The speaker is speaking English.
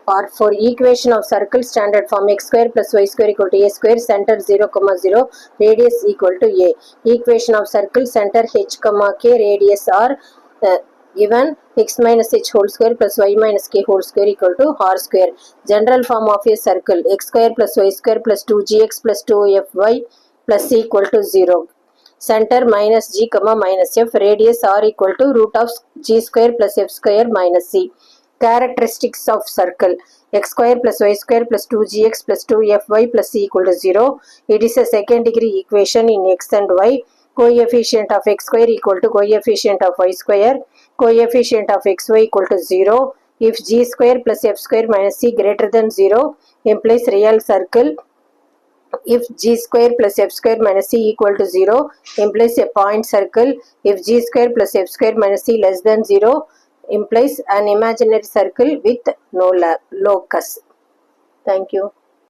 or for equation of circle standard form x square plus y square equal to a square, center 0, 0, radius equal to a. Equation of circle center h, k, radius are given x minus h whole square plus y minus k whole square equal to r square. General form of a circle x square plus y square plus 2gx plus 2fy plus c equal to 0. Center minus g minus f, radius r equal to root of g square plus f square minus c. Characteristics of circle x square plus y square plus 2gx plus 2fy plus c equal to 0. It is a second degree equation in x and y. Coefficient of x square equal to coefficient of y square. Coefficient of xy equal to 0. If g square plus f square minus c greater than 0 implies real circle. If g square plus f square minus c equal to 0 implies a point circle. If g square plus f square minus c less than 0 implies an imaginary circle with no locus. Thank you.